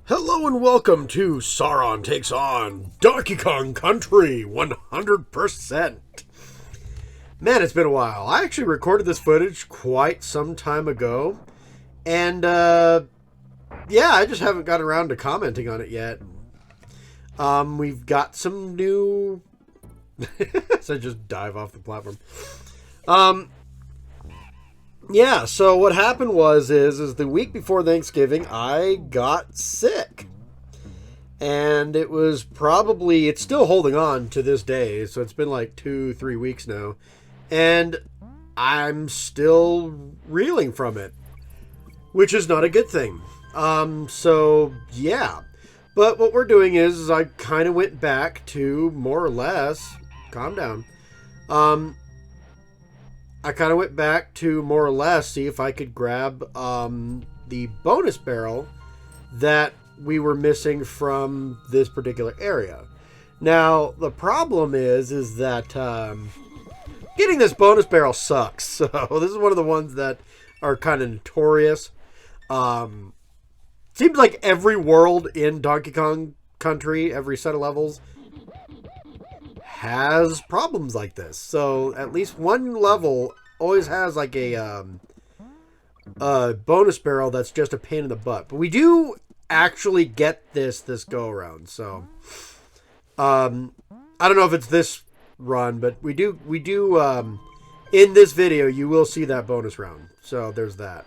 Hello and welcome to Sauron Takes On Donkey Kong Country 100%. Man, it's been a while. I actually recorded this footage quite some time ago. And, yeah, I just haven't got around to commenting on it yet. We've got some new... so just dive off the platform. Yeah, so what happened is the week before Thanksgiving, I got sick. And it was probably, it's still holding on to this day, so it's been like 2-3 weeks now. And I'm still reeling from it, which is not a good thing. So, yeah. But what we're doing is I kind of went back to more or less, calm down, I kind of went back to more or less see if I could grab the bonus barrel that we were missing from this particular area. Now, the problem is that getting this bonus barrel sucks. So this is one of the ones that are kind of notorious. Seems like every world in Donkey Kong Country, every set of levels, has problems like this. So at least one level always has like a bonus barrel that's just a pain in the butt. But we do actually get this go around. So I don't know if it's this run, but we do in this video you will see that bonus round. So there's that.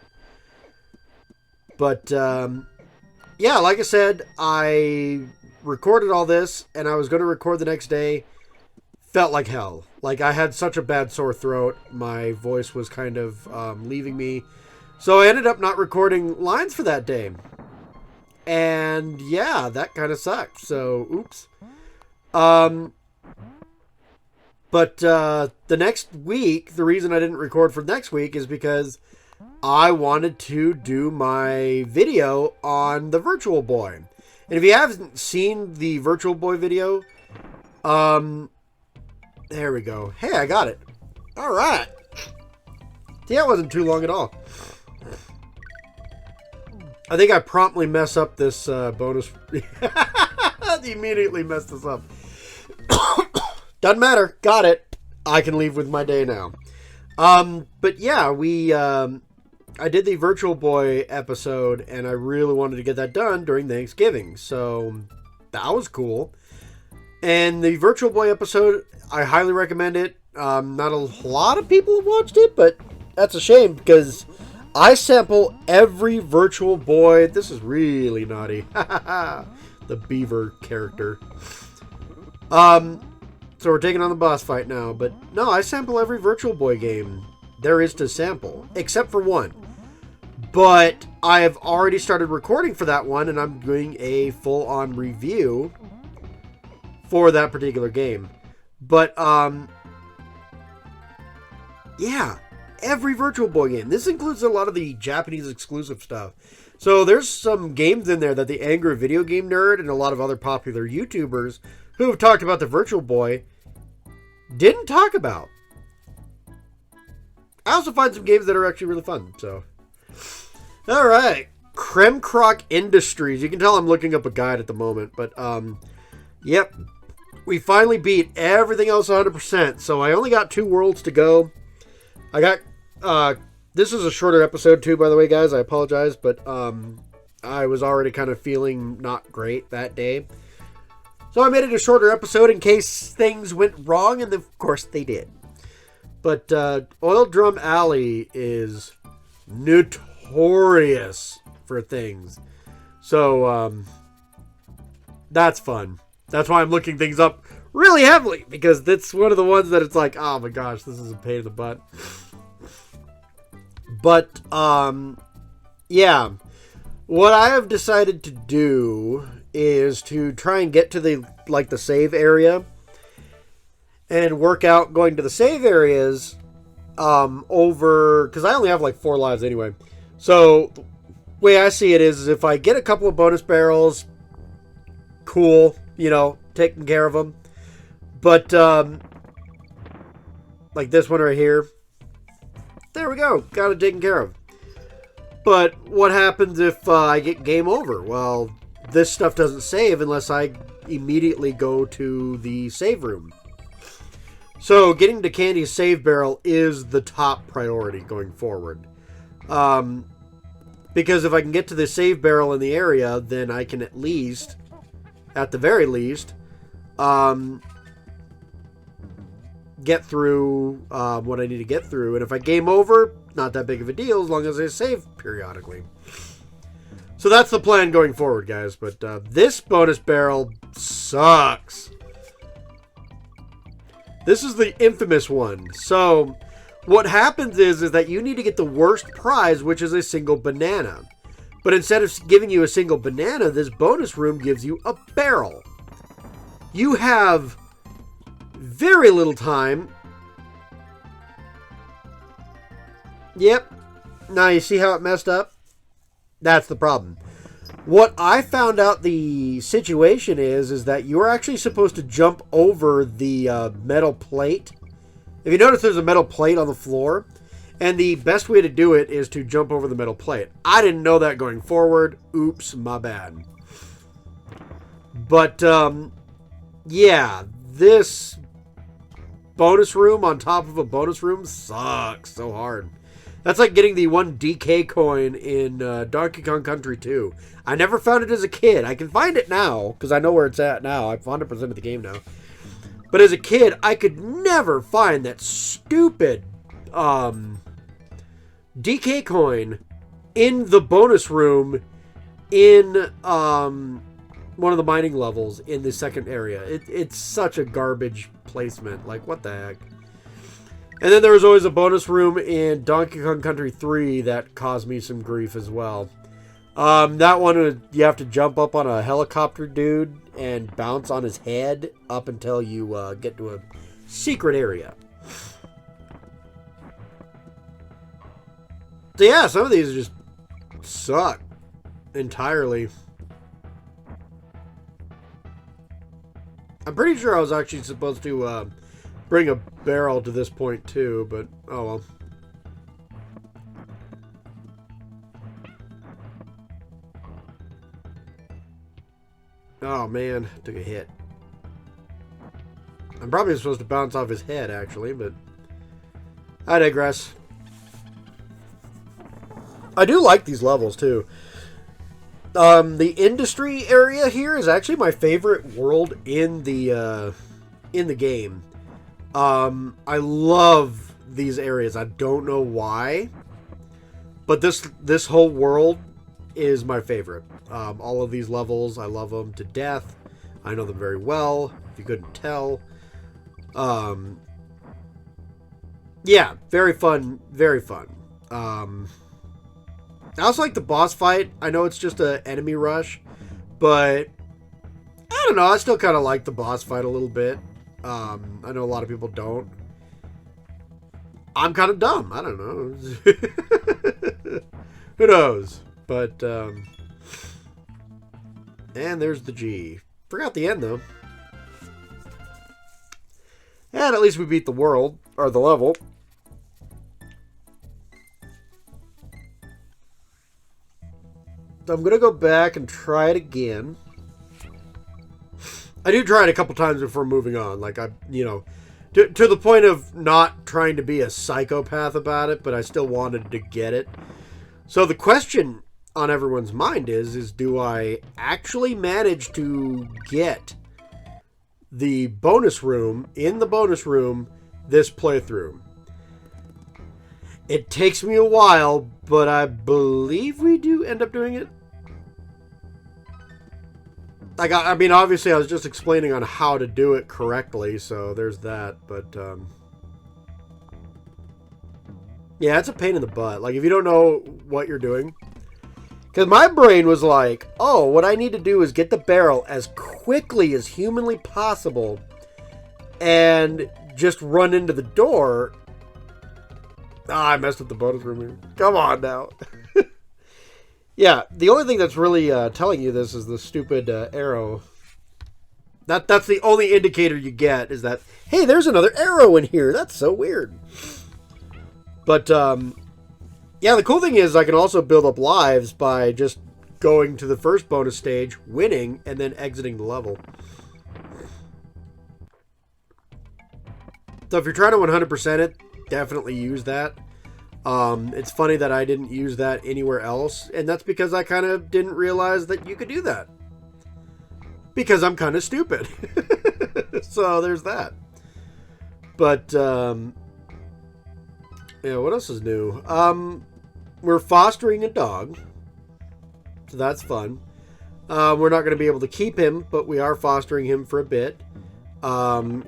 But yeah, like I said, I recorded all this and I was going to record the next day. Felt like hell. Like, I had such a bad sore throat. My voice was kind of leaving me. So I ended up not recording lines for that day. And yeah, that kind of sucked. So, oops. But the next week, the reason I didn't record for next week is because I wanted to do my video on the Virtual Boy. And if you haven't seen the Virtual Boy video, there we go. Hey, I got it. All right. Yeah, it wasn't too long at all. I think I promptly mess up this bonus. Immediately messed this up. Doesn't matter. Got it. I can leave with my day now. But yeah, I did the Virtual Boy episode, and I really wanted to get that done during Thanksgiving. So that was cool. And the Virtual Boy episode, I highly recommend it. Not a lot of people have watched it, but that's a shame because I sample every Virtual Boy. This is really naughty. The beaver character. So we're taking on the boss fight now. But no, I sample every Virtual Boy game there is to sample, except for one. But I have already started recording for that one, and I'm doing a full-on review for that particular game. But, yeah, every Virtual Boy game. This includes a lot of the Japanese exclusive stuff. So there's some games in there that the Angry Video Game Nerd and a lot of other popular YouTubers who have talked about the Virtual Boy didn't talk about. I also find some games that are actually really fun, so. Alright, Creme Croc Industries. You can tell I'm looking up a guide at the moment, but, yep. We finally beat everything else 100%, so I only got 2 worlds to go. I got, this is a shorter episode too, by the way, guys. I apologize, but I was already kind of feeling not great that day. So I made it a shorter episode in case things went wrong, and of course they did. But Oil Drum Alley is notorious for things. So that's fun. That's why I'm looking things up really heavily, because that's one of the ones that it's like, oh my gosh, this is a pain in the butt. But, yeah. What I have decided to do is to try and get to the save area and work out going to the save areas over, because I only have like 4 lives anyway. So, the way I see it is if I get a couple of bonus barrels, cool. You know, taking care of them. But, like this one right here. There we go. Got it taken care of. But what happens if I get game over? Well, this stuff doesn't save unless I immediately go to the save room. So getting to Candy's save barrel is the top priority going forward. Because if I can get to the save barrel in the area, then I can at the very least, get through what I need to get through. And if I game over, not that big of a deal as long as I save periodically. So that's the plan going forward, guys. But this bonus barrel sucks. This is the infamous one. So what happens is that you need to get the worst prize, which is a single banana. But instead of giving you a single banana, this bonus room gives you a barrel. You have very little time. Yep. Now you see how it messed up? That's the problem. What I found out the situation is that you're actually supposed to jump over the metal plate. If you notice, there's a metal plate on the floor, and the best way to do it is to jump over the metal plate. I didn't know that going forward. Oops, my bad. But, yeah, this bonus room on top of a bonus room sucks so hard. That's like getting the 1 DK coin in Donkey Kong Country 2. I never found it as a kid. I can find it now, because I know where it's at now. I've 100% of the game now. But as a kid, I could never find that stupid DK coin in the bonus room in one of the mining levels in the second area. It's such a garbage placement. Like, what the heck? And then there was always a bonus room in Donkey Kong Country 3 that caused me some grief as well. That one, you have to jump up on a helicopter dude and bounce on his head up until you get to a secret area. So yeah, some of these just suck entirely. I'm pretty sure I was actually supposed to bring a barrel to this point too, but oh well. Oh man, took a hit. I'm probably supposed to bounce off his head actually, but I digress. I do like these levels too. The industry area here is actually my favorite world in the game. I love these areas. I don't know why, but this whole world is my favorite. All of these levels, I love them to death. I know them very well, if you couldn't tell. Yeah, very fun, very fun. I also like the boss fight. I know it's just an enemy rush, but I don't know. I still kind of like the boss fight a little bit. I know a lot of people don't. I'm kind of dumb. I don't know. Who knows? But, and there's the G. Forgot the end, though. And at least we beat the world, or the level. So I'm going to go back and try it again. I do try it a couple times before moving on. Like, to the point of not trying to be a psychopath about it, but I still wanted to get it. So the question on everyone's mind is do I actually manage to get the bonus room, in the bonus room, this playthrough? It takes me a while, but I believe we do end up doing it. Like, I mean, obviously I was just explaining on how to do it correctly, so there's that, but, yeah, it's a pain in the butt. Like, if you don't know what you're doing. Because my brain was like, oh, what I need to do is get the barrel as quickly as humanly possible and just run into the door. Ah, I messed up the bonus room here. Come on now. Yeah, the only thing that's really telling you this is the stupid arrow. That's the only indicator you get is that, hey, there's another arrow in here. That's so weird. But, yeah, the cool thing is I can also build up lives by just going to the first bonus stage, winning, and then exiting the level. So if you're trying to 100% it, definitely use that. It's funny that I didn't use that anywhere else, and that's because I kind of didn't realize that you could do that. Because I'm kind of stupid. So there's that. But, yeah, what else is new? We're fostering a dog. So that's fun. We're not going to be able to keep him, but we are fostering him for a bit.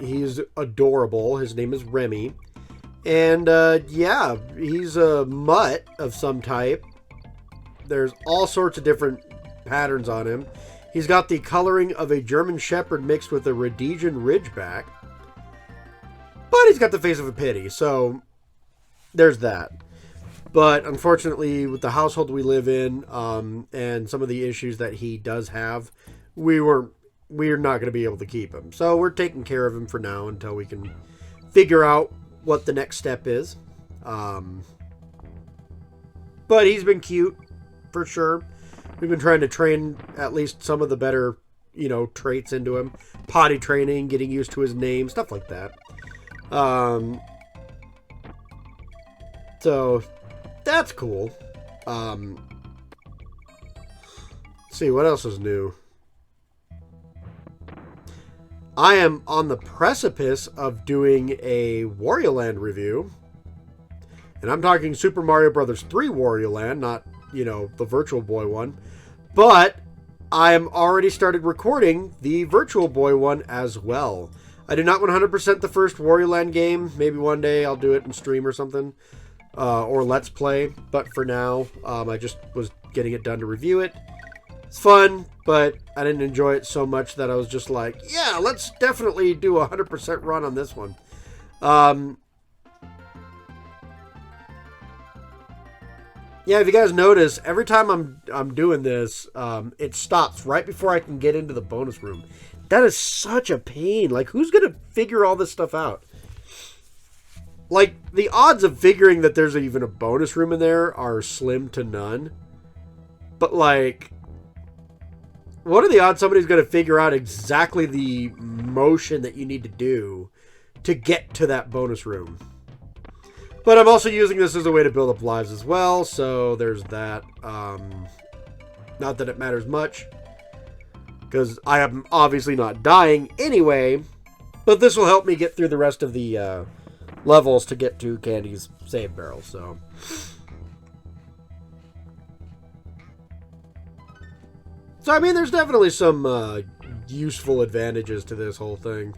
He's adorable. His name is Remy. And, yeah, he's a mutt of some type. There's all sorts of different patterns on him. He's got the coloring of a German Shepherd mixed with a Rhodesian Ridgeback. But he's got the face of a pitty, so there's that. But unfortunately, with the household we live in, and some of the issues that he does have, we're not going to be able to keep him. So we're taking care of him for now until we can figure out what the next step is. But he's been cute, for sure. We've been trying to train at least some of the better, traits into him. Potty training, getting used to his name, stuff like that. So that's cool. Let's see, what else is new? I am on the precipice of doing a Wario Land review. And I'm talking Super Mario Bros. 3 Wario Land, not, the Virtual Boy one. But I am already started recording the Virtual Boy one as well. I do not 100% the first Wario Land game. Maybe one day I'll do it in stream or something. Or Let's Play. But for now, I just was getting it done to review it. It's fun, but I didn't enjoy it so much that I was just like, yeah, let's definitely do a 100% run on this one. Yeah, if you guys notice, every time I'm doing this, it stops right before I can get into the bonus room. That is such a pain. Like, who's going to figure all this stuff out? Like, the odds of figuring that there's even a bonus room in there are slim to none. But, like, what are the odds somebody's going to figure out exactly the motion that you need to do to get to that bonus room? But I'm also using this as a way to build up lives as well, so there's that. Not that it matters much, because I am obviously not dying anyway, but this will help me get through the rest of the levels to get to Candy's save barrel, so. So, I mean, there's definitely some useful advantages to this whole thing.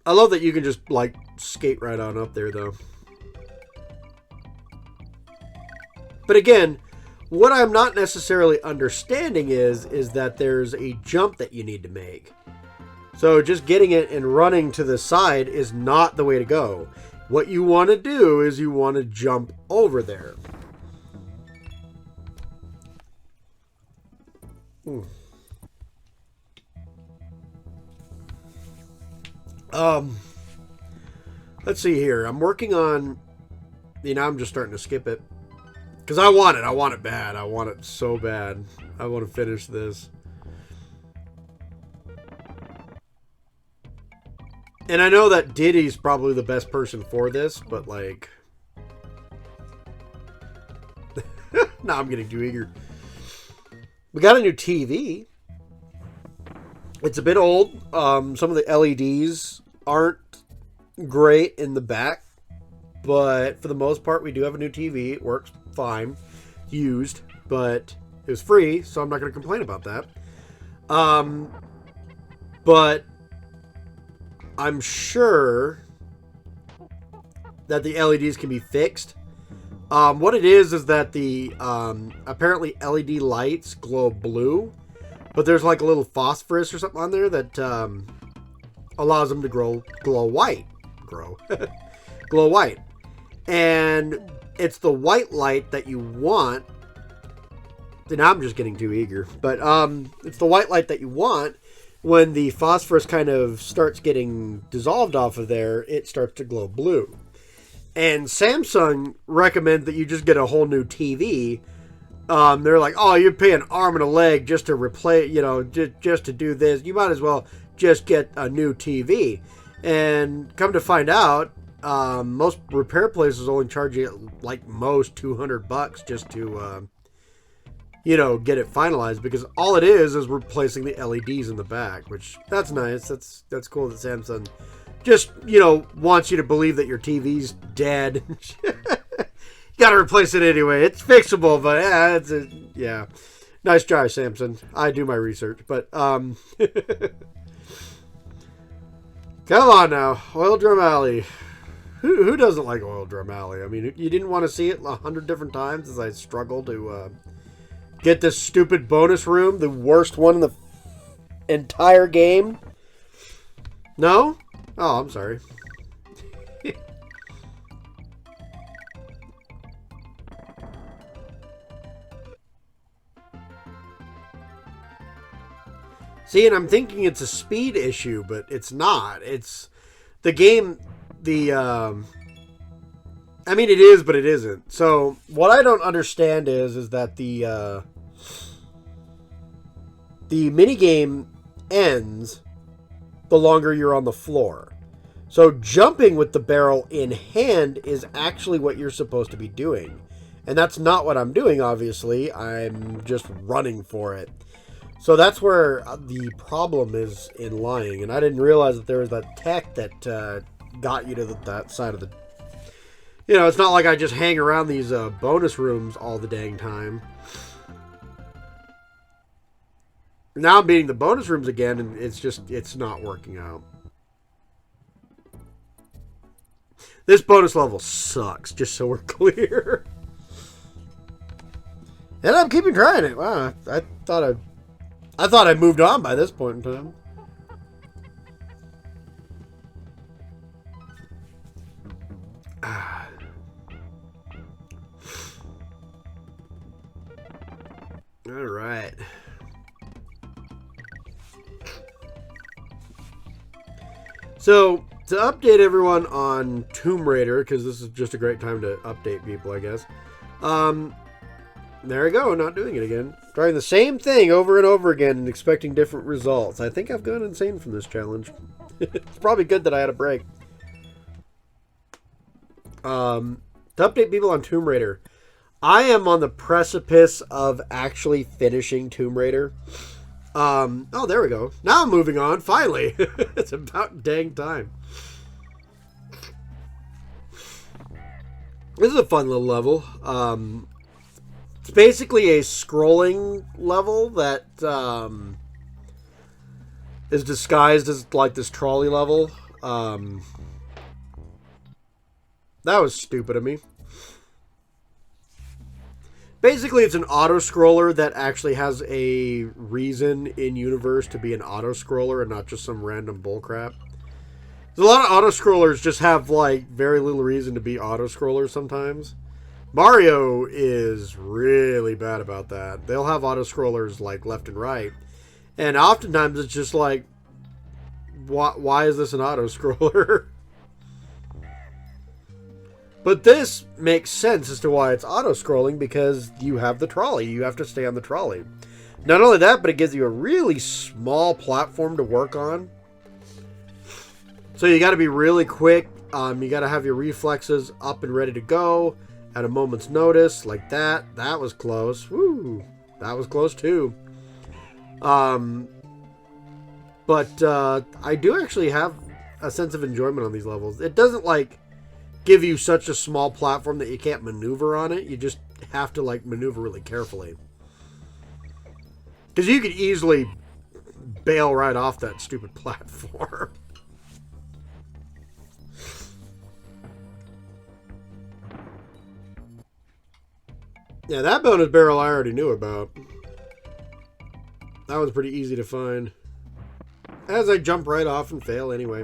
I love that you can just, like, skate right on up there, though. But again, what I'm not necessarily understanding is that there's a jump that you need to make. So just getting it and running to the side is not the way to go. What you want to do is you want to jump over there. Let's see here. I'm working on, I'm just starting to skip it. Because I want it. I want it bad. I want it so bad. I want to finish this. And I know that Diddy's probably the best person for this, but like... Nah, I'm getting too eager. We got a new TV. It's a bit old. Some of the LEDs aren't great in the back, but for the most part, we do have a new TV. It works fine. Used, but it was free, so I'm not going to complain about that. But I'm sure that the LEDs can be fixed. What it is that the apparently LED lights glow blue, but there's like a little phosphorus or something on there that allows them to glow white. Glow white. And it's the white light that you want. Now I'm just getting too eager. But it's the white light that you want. When the phosphorus kind of starts getting dissolved off of there, it starts to glow blue. And Samsung recommends that you just get a whole new TV They're like, oh, you pay an arm and a leg just to replace, just to do this. You might as well just get a new TV. And come to find out, most repair places only charge you like most $200 just to, get it finalized, because all it is replacing the LEDs in the back, which that's nice. That's cool that Samsung just, wants you to believe that your TV's dead. You gotta replace it anyway. It's fixable, but yeah. Nice try, Samsung. I do my research, but come on now, Oil Drum Alley. Who doesn't like Oil Drum Alley? I mean, you didn't want to see it 100 different times as I struggled to get this stupid bonus room, the worst one in the entire game. No? Oh, I'm sorry. See, and I'm thinking it's a speed issue, but it's not. It's the game, I mean, it is, but it isn't. So, what I don't understand is that the minigame ends the longer you're on the floor. So, jumping with the barrel in hand is actually what you're supposed to be doing. And that's not what I'm doing, obviously. I'm just running for it. So that's where the problem is in lying. And I didn't realize that there was that tech that got you to that side of the... it's not like I just hang around these bonus rooms all the dang time. Now I'm beating the bonus rooms again, and it's not working out. This bonus level sucks, just so we're clear. And I'm keeping trying it. Wow, I thought I moved on by this point in time. All right. So, to update everyone on Tomb Raider, because this is just a great time to update people, I guess. There we go, not doing it again. Trying the same thing over and over again and expecting different results. I think I've gone insane from this challenge. It's probably good that I had a break. To update people on Tomb Raider, I am on the precipice of actually finishing Tomb Raider. Oh, there we go. Now I'm moving on, finally. It's about dang time. This is a fun little level. It's basically a scrolling level that is disguised as like this trolley level. That was stupid of me. Basically, it's an auto-scroller that actually has a reason in universe to be an auto-scroller and not just some random bullcrap. There's a lot of auto-scrollers just have like very little reason to be auto-scrollers sometimes. Mario is really bad about that. They'll have auto-scrollers like left and right. And oftentimes it's just like, why is this an auto-scroller? But this makes sense as to why it's auto-scrolling, because you have the trolley. You have to stay on the trolley. Not only that, but it gives you a really small platform to work on. So you got to be really quick. You got to have your reflexes up and ready to go at a moment's notice, like that. That was close. Woo! That was close too. But I do actually have a sense of enjoyment on these levels. It doesn't like give you such a small platform that you can't maneuver on it. You just have to like maneuver really carefully, because you could easily bail right off that stupid platform. Yeah, that bonus barrel I already knew about. That was pretty easy to find, as I jump right off and fail anyway.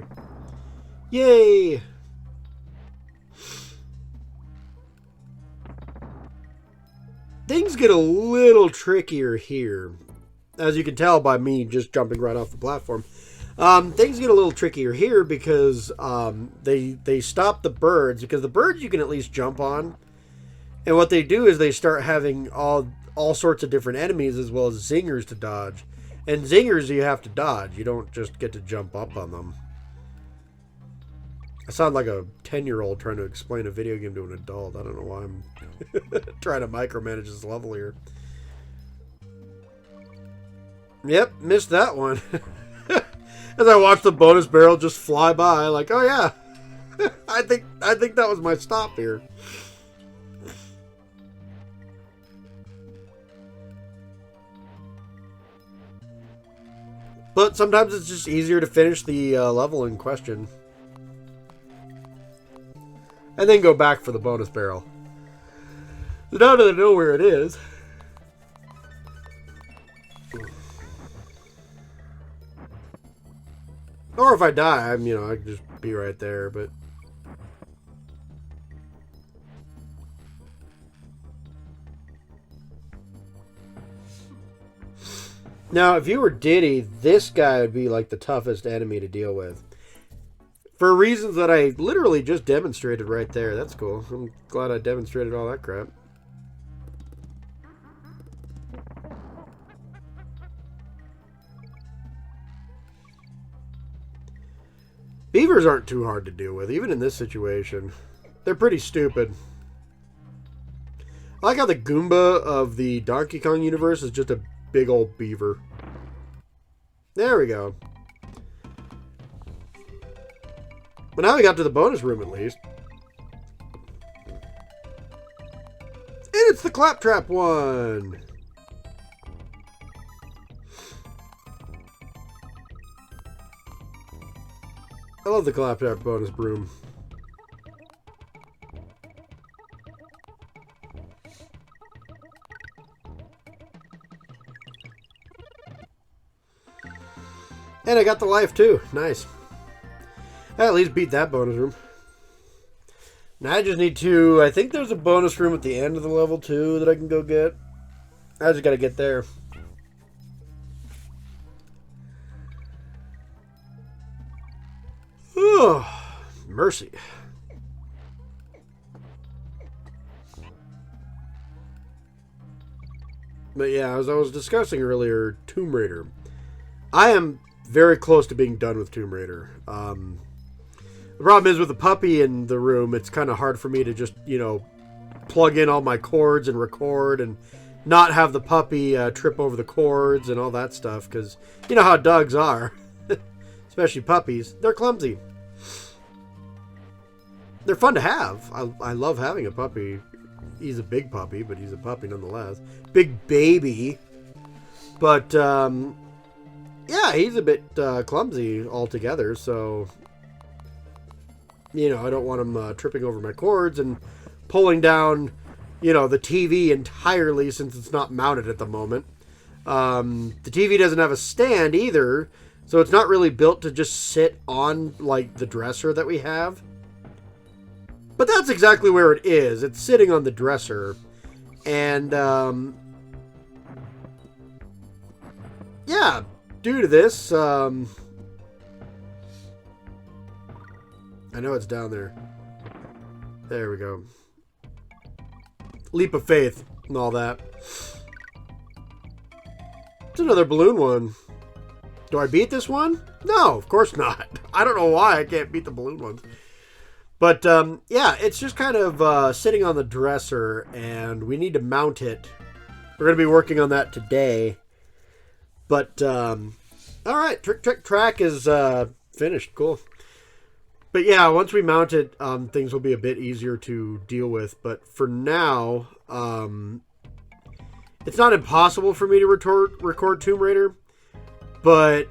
Yay! Things get a little trickier here, as you can tell by me just jumping right off the platform. Things get a little trickier here because they stop the birds, because the birds you can at least jump on, and what they do is they start having all all sorts of different enemies as well as zingers to dodge. And zingers you have to dodge. You don't just get to jump up on them. I sound like a 10-year-old trying to explain a video game to an adult. I don't know why I'm trying to micromanage this level here. Yep, missed that one. As I watched the bonus barrel just fly by, like, oh yeah, I think that was my stop here. But sometimes it's just easier to finish the level in question. And then go back for the bonus barrel. So now that I know where it is. Or if I die, I can just be right there, but... Now, if you were Diddy, this guy would be like the toughest enemy to deal with. For reasons that I literally just demonstrated right there. That's cool. I'm glad I demonstrated all that crap. Beavers aren't too hard to deal with, even in this situation. They're pretty stupid. I like how the Goomba of the Donkey Kong universe is just a big old beaver. There we go. But now we got to the bonus room at least. And it's the claptrap one. I love the claptrap bonus broom. And I got the life too. Nice. I at least beat that bonus room. Now I just need to... I think there's a bonus room at the end of the level too that I can go get. I just gotta get there. Oh, mercy. But yeah, as I was discussing earlier, Tomb Raider. I am very close to being done with Tomb Raider. The problem is with the puppy in the room, it's kind of hard for me to just, plug in all my cords and record and not have the puppy trip over the cords and all that stuff. Because you know how dogs are, especially puppies. They're clumsy. They're fun to have. I love having a puppy. He's a big puppy, but he's a puppy nonetheless. Big baby. But, yeah, he's a bit clumsy altogether, so... I don't want him tripping over my cords and pulling down, the TV entirely since it's not mounted at the moment. The TV doesn't have a stand either, so it's not really built to just sit on, like, the dresser that we have. But that's exactly where it is. It's sitting on the dresser. And, yeah, due to this, I know it's down there. There we go. Leap of faith and all that. It's another balloon one. Do I beat this one? No, of course not. I don't know why I can't beat the balloon ones. But, yeah, it's just kind of sitting on the dresser, and we need to mount it. We're going to be working on that today. But, alright, Trick, Trick, Track is finished. Cool. But yeah, once we mount it, things will be a bit easier to deal with. But for now, it's not impossible for me to record Tomb Raider. But,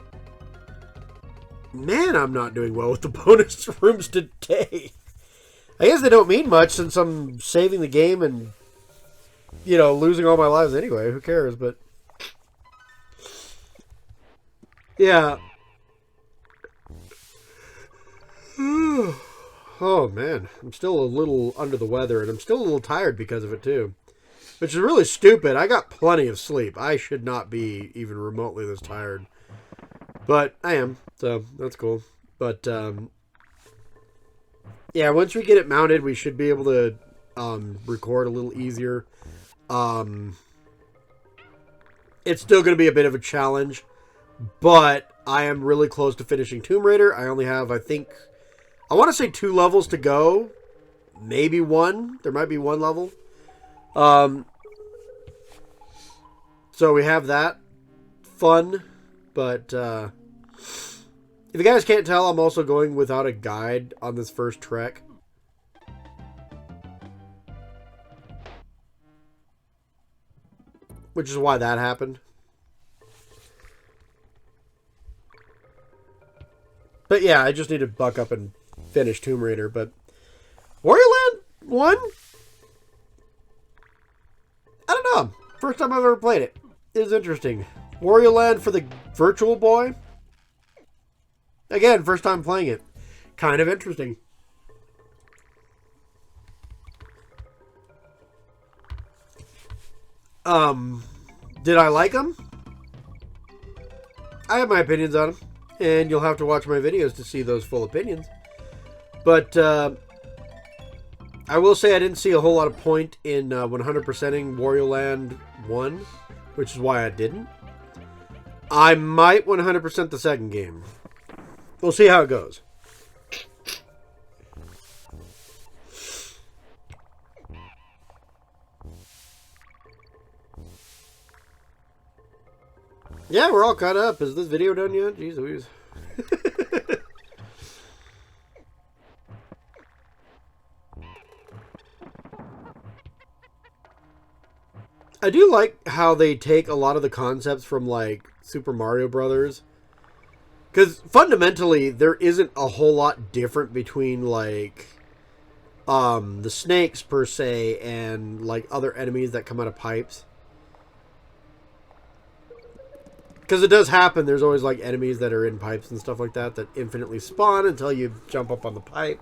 man, I'm not doing well with the bonus rooms today. I guess they don't mean much since I'm saving the game and, losing all my lives anyway. Who cares? But, yeah. Oh, man. I'm still a little under the weather, and I'm still a little tired because of it, too. Which is really stupid. I got plenty of sleep. I should not be even remotely this tired. But I am, so that's cool. But, yeah, once we get it mounted, we should be able to record a little easier. it's still going to be a bit of a challenge, but I am really close to finishing Tomb Raider. I only have, I want to say 2 levels to go. Maybe 1. There might be 1 level. So we have that. Fun. But, if you guys can't tell, I'm also going without a guide on this first trek. Which is why that happened. But yeah, I just need to buck up and finish Tomb Raider. But Wario Land 1? I don't know. First time I've ever played it. It was interesting. Wario Land for the Virtual Boy. Again, first time playing it. Kind of interesting. Did I like them? I have my opinions on them. And you'll have to watch my videos to see those full opinions. But, I will say I didn't see a whole lot of point in 100%ing Wario Land 1. Which is why I didn't. I might 100% the second game. We'll see how it goes. Yeah, we're all caught up. Is this video done yet? Jeez Louise. I do like how they take a lot of the concepts from, like, Super Mario Brothers. Because, fundamentally, there isn't a whole lot different between, like, the snakes, per se, and, like, other enemies that come out of pipes. Because it does happen, there's always, like, enemies that are in pipes and stuff like that that infinitely spawn until you jump up on the pipe.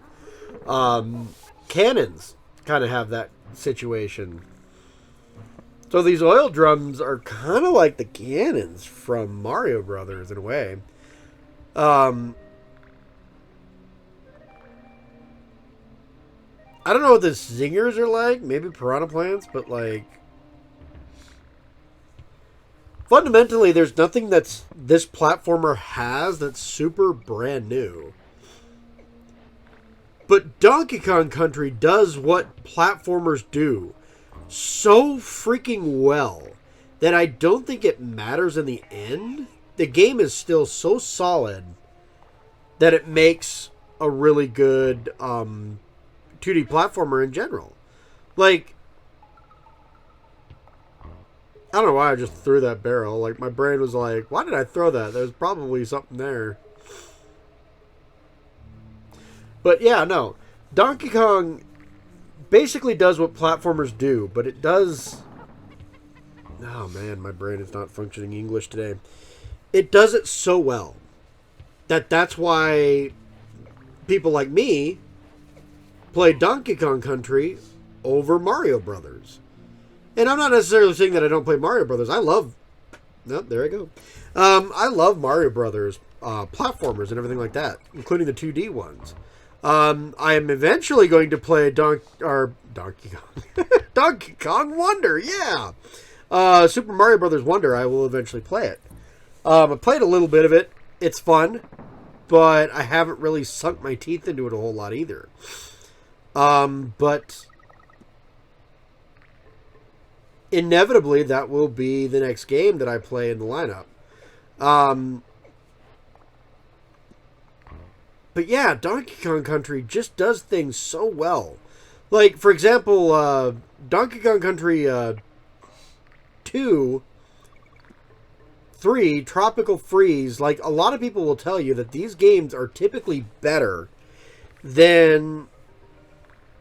Cannons kind of have that situation. So these oil drums are kind of like the cannons from Mario Brothers in a way. I don't know what the zingers are like. Maybe piranha plants, but like... fundamentally, there's nothing that's this platformer has that's super brand new. But Donkey Kong Country does what platformers do so freaking well that I don't think it matters in the end. The game is still so solid that it makes a really good 2D platformer in general. Like, I don't know why I just threw that barrel. Like, my brain was like, why did I throw that? There's probably something there. But yeah, no. Donkey Kong basically does what platformers do, but it does... oh man, my brain is not functioning English today. It does it so well that's why people like me play Donkey Kong Country over Mario Brothers. And I'm not necessarily saying that I don't play Mario Brothers. I love... no, there I go. I love Mario Brothers platformers and everything like that, including the 2D ones. I am eventually going to play Donkey Kong. Donkey Kong Wonder, yeah! Super Mario Brothers Wonder, I will eventually play it. I played a little bit of it. It's fun, but I haven't really sunk my teeth into it a whole lot either. But inevitably, that will be the next game that I play in the lineup. But yeah, Donkey Kong Country just does things so well. Like, for example, Donkey Kong Country 2, 3, Tropical Freeze, like, a lot of people will tell you that these games are typically better than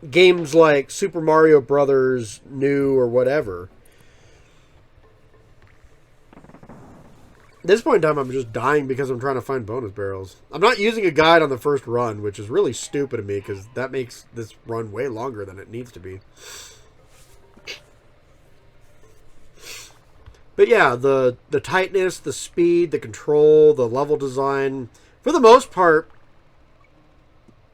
games like Super Mario Brothers New or whatever. At this point in time, I'm just dying because I'm trying to find bonus barrels. I'm not using a guide on the first run, which is really stupid of me because that makes this run way longer than it needs to be. But yeah, the tightness, the speed, the control, the level design, for the most part,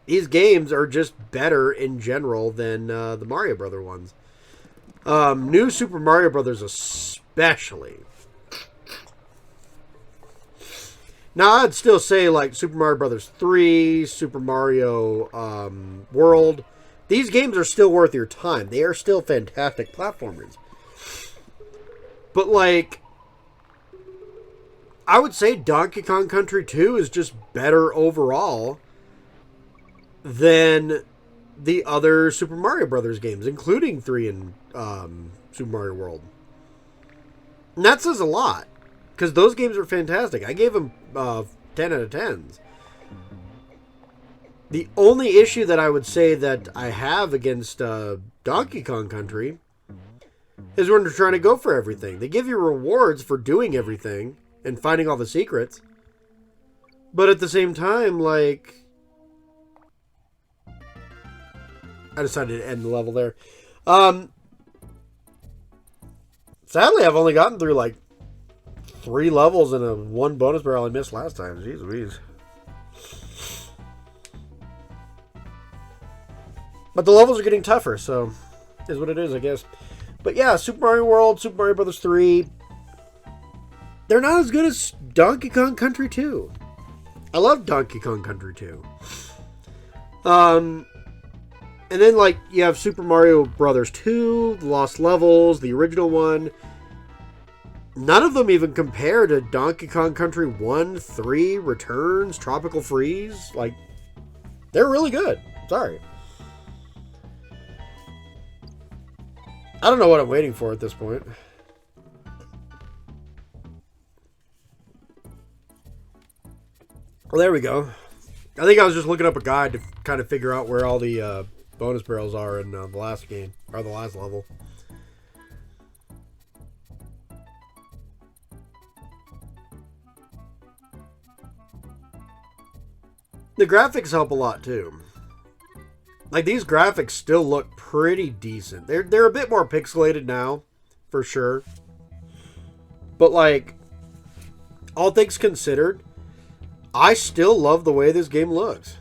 these games are just better in general than the Mario Brother ones. New Super Mario Brothers especially. Now, I'd still say, like, Super Mario Brothers 3, Super Mario World. These games are still worth your time. They are still fantastic platformers. But, like, I would say Donkey Kong Country 2 is just better overall than the other Super Mario Brothers games, including 3 and Super Mario World. And that says a lot, because those games are fantastic. I gave them 10 out of 10s. The only issue that I would say that I have against Donkey Kong Country is when they're trying to go for everything. They give you rewards for doing everything and finding all the secrets. But at the same time, like, I decided to end the level there. Sadly, I've only gotten through, like, 3 levels and a 1 bonus barrel I missed last time. Jeez Louise. But the levels are getting tougher, so is what it is, I guess. But yeah, Super Mario World, Super Mario Brothers 3, they're not as good as Donkey Kong Country 2. I love Donkey Kong Country 2. And then, like, you have Super Mario Brothers 2, Lost Levels, the original one. None of them even compare to Donkey Kong Country 1, 3, Returns, Tropical Freeze. Like, they're really good. Sorry. I don't know what I'm waiting for at this point. Well, there we go. I think I was just looking up a guide to kind of figure out where all the bonus barrels are in the last game, or the last level. The graphics help a lot too. Like, these graphics still look pretty decent. They're a bit more pixelated now, for sure. But, like, all things considered, I still love the way this game looks.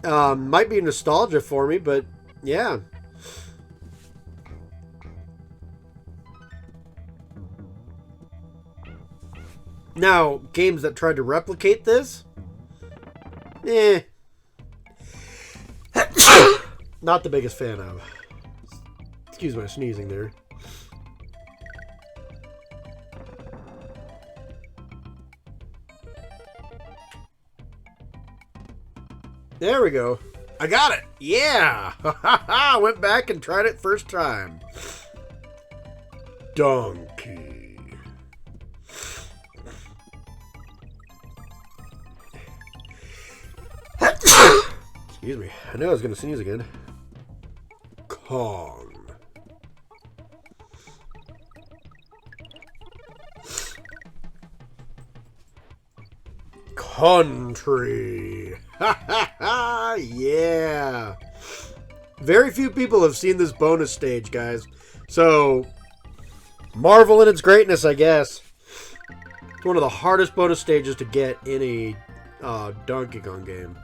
Might be nostalgia for me, but yeah. Now, games that tried to replicate this, not the biggest fan of. Excuse my sneezing there. There we go. I got it. Yeah. I went back and tried it first time. Donkey. Excuse me. I knew I was going to sneeze again. Kong. Country. Yeah. Very few people have seen this bonus stage, guys. So, marvel in its greatness, I guess. It's one of the hardest bonus stages to get in a Donkey Kong game.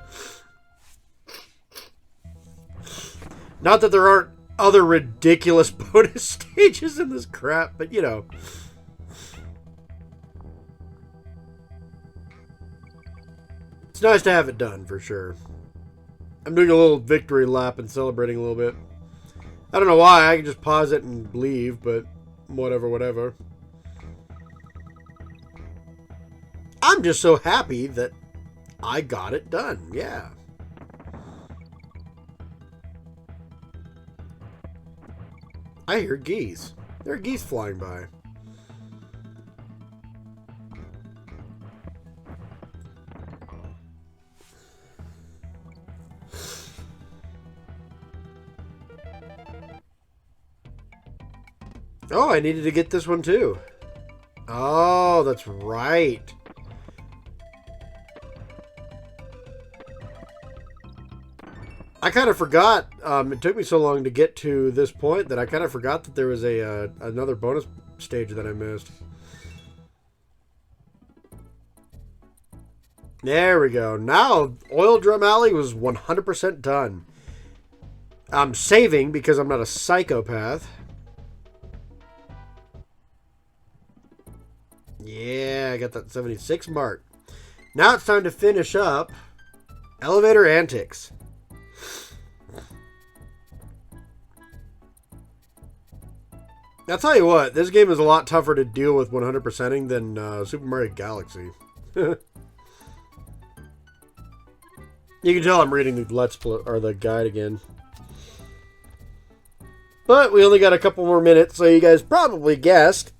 Not that there aren't other ridiculous bonus stages in this crap, but you know. It's nice to have it done, for sure. I'm doing a little victory lap and celebrating a little bit. I don't know why, I can just pause it and leave, but whatever. I'm just so happy that I got it done, yeah. I hear geese. There are geese flying by. Oh, I needed to get this one too. Oh, that's right. I kind of forgot. It took me so long to get to this point that I kind of forgot that there was another bonus stage that I missed. There we go. Now, Oil Drum Alley was 100% done. I'm saving because I'm not a psychopath. Yeah, I got that 76 mark. Now it's time to finish up Elevator Antics. I'll tell you what, this game is a lot tougher to deal with 100%ing than Super Mario Galaxy. You can tell I'm reading the Let's Play or the guide again. But we only got a couple more minutes, so you guys probably guessed.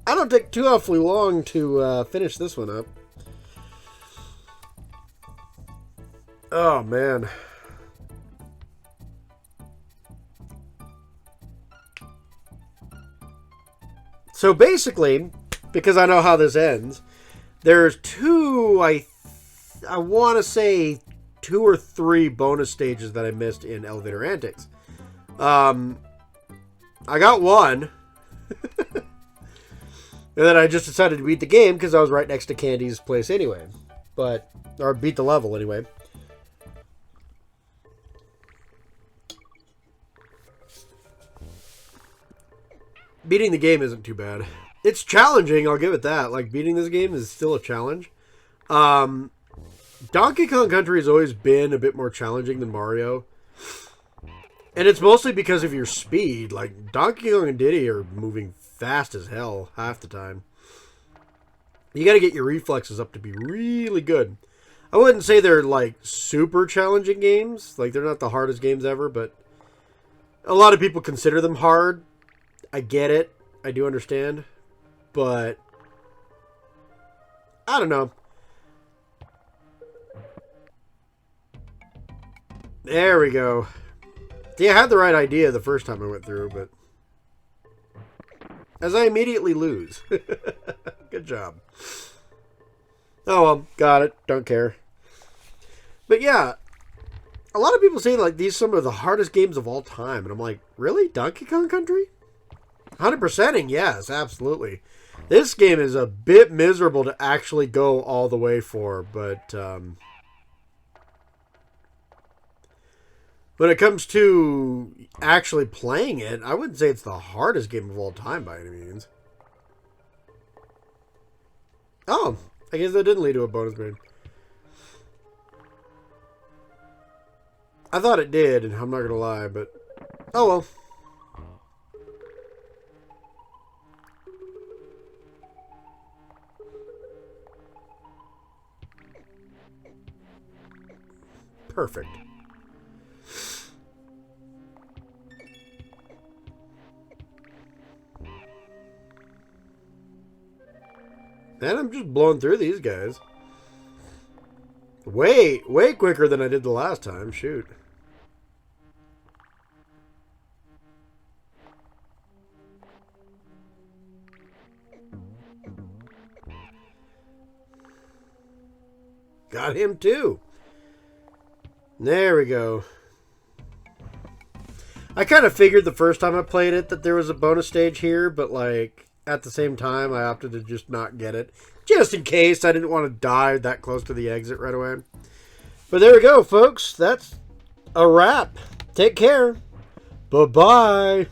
I don't take too awfully long to finish this one up. Oh, man. So basically, because I know how this ends, there's I want to say 2 or 3 bonus stages that I missed in Elevator Antics. I got one. And then I just decided to beat the game because I was right next to Candy's place anyway. Or beat the level anyway. Beating the game isn't too bad. It's challenging, I'll give it that. Like, beating this game is still a challenge. Donkey Kong Country has always been a bit more challenging than Mario. And it's mostly because of your speed. Like, Donkey Kong and Diddy are moving fast as hell half the time. You gotta get your reflexes up to be really good. I wouldn't say they're, like, super challenging games. Like, they're not the hardest games ever, but a lot of people consider them hard. I get it. I do understand. But I don't know. There we go. See, I had the right idea the first time I went through, but as I immediately lose. Good job. Oh well, got it. Don't care. But yeah, a lot of people say like these are some of the hardest games of all time, and I'm like, really? Donkey Kong Country? 100%ing, yes, absolutely. This game is a bit miserable to actually go all the way for, but when it comes to actually playing it, I wouldn't say it's the hardest game of all time by any means. Oh, I guess that didn't lead to a bonus grade. I thought it did, and I'm not going to lie, but oh well. Perfect. And I'm just blowing through these guys. Way quicker than I did the last time. Shoot. Got him too. There we go. I kind of figured the first time I played it that there was a bonus stage here, but like at the same time I opted to just not get it. Just in case I didn't want to die that close to the exit right away. But there we go, folks. That's a wrap. Take care. Bye-bye.